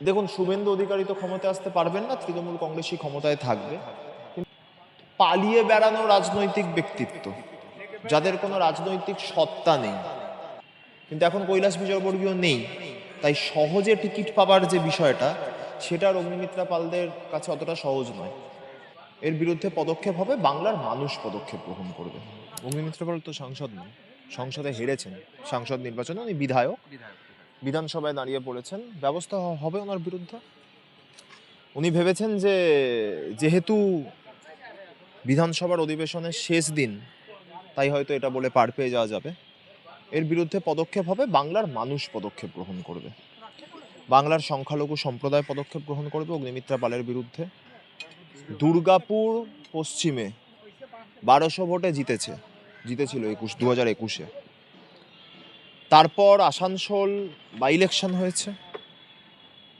দেখুন, শুভেন্দু অধিকারী তো ক্ষমতায় আসতে পারবেন না, তৃণমূল কংগ্রেসই ক্ষমতায় থাকবে। পালিয়ে বেড়ানো রাজনৈতিক ব্যক্তিত্ব, যাদের কোনো রাজনৈতিক সত্তা নেই, কিন্তু এখন কৈলাস বিজয়বর্গীয় নেই, তাই সহজে টিকিট পাবার যে বিষয়টা, সেটা অগ্নিমিত্রা পালদের কাছে অতটা সহজ নয়। এর বিরুদ্ধে পদক্ষেপ হবে, বাংলার মানুষ পদক্ষেপ গ্রহণ করবে। অগ্নিমিত্রা পাল তো সাংসদ নন, সংসদে হেরেছেন সাংসদ নির্বাচনে, উনি বিধায়ক, বিধানসভায় দাঁড়িয়ে পড়েছেন, ব্যবস্থা হবে ওনার বিরুদ্ধে। উনি ভেবেছেন যে যেহেতু বিধানসভার অধিবেশনের শেষ দিন, তাই হয়তো এটা বলে পার পেয়ে যাওয়া যাবে। এর বিরুদ্ধে পদক্ষেপ হবে, বাংলার মানুষ পদক্ষেপ গ্রহণ করবে, বাংলার সংখ্যালঘু সম্প্রদায় পদক্ষেপ গ্রহণ করবে অগ্নিমিত্রা পালের বিরুদ্ধে। দুর্গাপুর পশ্চিমে 1200 ভোটে জিতেছিল 2021-এ। তারপর আসানসোল বাই ইলেকশন হয়েছে,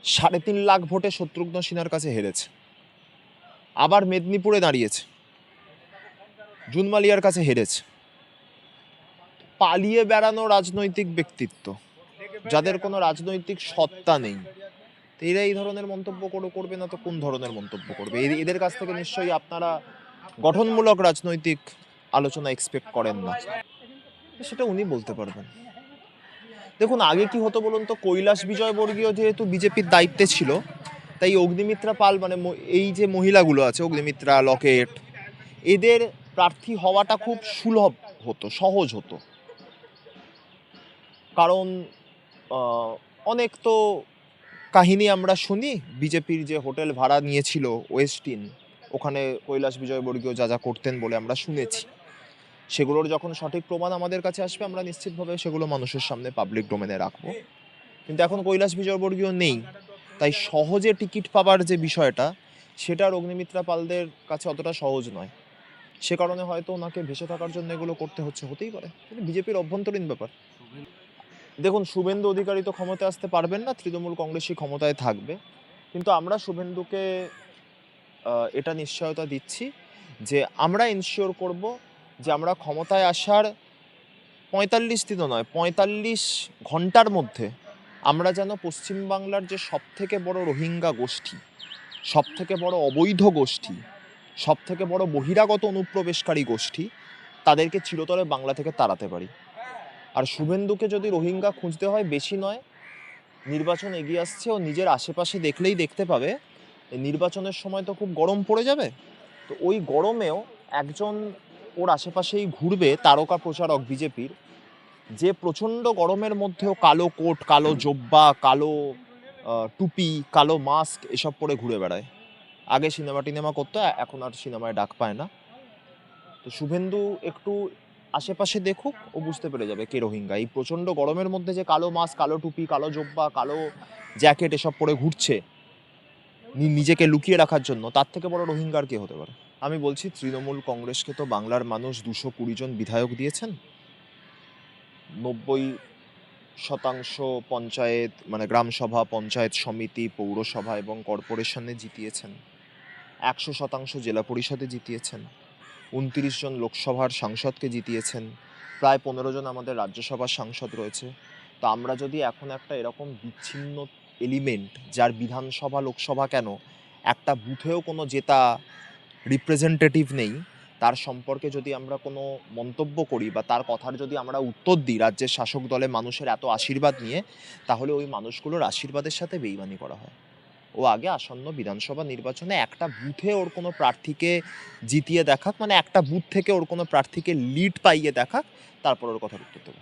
3.5 লাখ ভোটে শত্রুঘ্ন সিনহার কাছে হেরেছে। আবার মেদিনীপুরে দাঁড়িয়েছে, জুনমালিয়ার কাছে হেরেছে। পালিয়ে বেড়ানো রাজনৈতিক ব্যক্তিত্ব, যাদের কোনো রাজনৈতিক সত্তা নেই, এরা এই ধরনের মন্তব্য করবে না তো কোন ধরনের মন্তব্য করবে? এদের কাছ থেকে নিশ্চয়ই আপনারা গঠনমূলক রাজনৈতিক আলোচনা এক্সপেক্ট করেন না, সেটা উনি বলতে পারবেন। দেখুন, আগে কি হতো বলুন তো, কৈলাস বিজয়বর্গীয় যেহেতু বিজেপির দায়িত্বে ছিল, তাই অগ্নিমিত্রা পাল মানে এই যে মহিলাগুলো আছে, অগ্নিমিত্রা, লকেট, এদের প্রার্থী হওয়াটা খুব সুলভ হতো, সহজ হতো। কারণ অনেক তো কাহিনী আমরা শুনি, বিজেপির যে হোটেল ভাড়া নিয়েছিল ওয়েস্টিন, ওখানে কৈলাস বিজয়বর্গীয় যা যা করতেন বলে আমরা শুনেছি। সেগুলোর যখন সঠিক প্রমাণ আমাদের কাছে আসবে, আমরা নিশ্চিতভাবে সেগুলো মানুষের সামনে পাবলিক ডোমেনে রাখবো। কিন্তু এখন কৈলাস বিজয়বর্গীয় নেই, তাই সহজে টিকিট পাবার যে বিষয়টা, সেটা অগ্নিমিত্রা পালদের কাছে অতটা সহজ নয়। সে কারণে হয়তো ওনাকে ভেসে থাকার জন্য এগুলো করতে হচ্ছে, হতেই পারে, বিজেপির অভ্যন্তরীণ ব্যাপার। দেখুন, শুভেন্দু অধিকারী তো ক্ষমতায় আসতে পারবেন না, তৃণমূল কংগ্রেসই ক্ষমতায় থাকবে। কিন্তু আমরা শুভেন্দুকে এটা নিশ্চয়তা দিচ্ছি যে আমরা এনশিওর করব যে আমরা ক্ষমতায় আসার 45 দিনও নয়, 45 ঘন্টার মধ্যে আমরা যেন পশ্চিমবাংলার যে সব থেকে বড় রোহিঙ্গা গোষ্ঠী, সব থেকে বড় অবৈধ গোষ্ঠী, সব থেকে বড় বহিরাগত অনুপ্রবেশকারী গোষ্ঠী, তাদেরকে চিরতরে বাংলা থেকে তাড়াতে পারি। আর শুভেন্দুকে যদি রোহিঙ্গা খুঁজতে হয়, বেশি নয়, নির্বাচন এগিয়ে আসছে, ও নিজের আশেপাশে দেখলেই দেখতে পাবে নির্বাচনের সময় তো খুব গরম পড়ে যাবে, তো ওই গরমেও একজন ওর আশেপাশেই ঘুরবে তারকা প্রচারক বিজেপির, যে প্রচণ্ড গরমের মধ্যেও কালো কোট, কালো জোব্বা, কালো টুপি, কালো মাস্ক এসব পরে ঘুরে বেড়ায়। আগে সিনেমা করতো, এখন আর সিনেমায় ডাক পায় না। তো শুভেন্দু একটু আশেপাশে দেখুক, ও বুঝতে পেরে যাবে কে রোহিঙ্গা। এই প্রচণ্ড গরমের মধ্যে যে কালো মাস্ক, কালো টুপি, কালো জোব্বা, কালো জ্যাকেট এসব পরে ঘুরছে নিজেকে লুকিয়ে রাখার জন্য, তার থেকে বড় রোহিঙ্গার কে হতে পারে? আমি বলছি, তৃণমূল কংগ্রেসকে তো বাংলার মানুষ 220 জন বিধায়ক দিয়েছেন, 90% পঞ্চায়েত মানে গ্রামসভা, পঞ্চায়েত সমিতি, পৌরসভা এবং কর্পোরেশনে জিতিয়েছেন, 100% জেলা পরিষদে জিতিয়েছেন, 29 জন লোকসভার সাংসদকে জিতিয়েছেন, প্রায় 15 জন আমাদের রাজ্যসভার সাংসদ রয়েছে। তো আমরা যদি এখন একটা এরকম বিচ্ছিন্ন এলিমেন্ট, যার বিধানসভা লোকসভা কেন একটা বুথেও কোনো জেতা রিপ্রেজেন্টেটিভ নেই, তার সম্পর্কে যদি আমরা কোনো মন্তব্য করি বা তার কথার যদি আমরা উত্তর দিই রাজ্যের শাসক দলে মানুষের এত আশীর্বাদ নিয়ে, তাহলে ওই মানুষগুলোর আশীর্বাদের সাথে বেইমানি করা হয়। ও আগে আসন্ন বিধানসভা নির্বাচনে একটা বুথে ওর কোনো প্রার্থীকে জিতিয়ে দেখাক, মানে একটা বুথ থেকে ওর কোনো প্রার্থীকে লিড পাইয়ে দেখাক, তারপর ওর কথার উত্তর দেবো।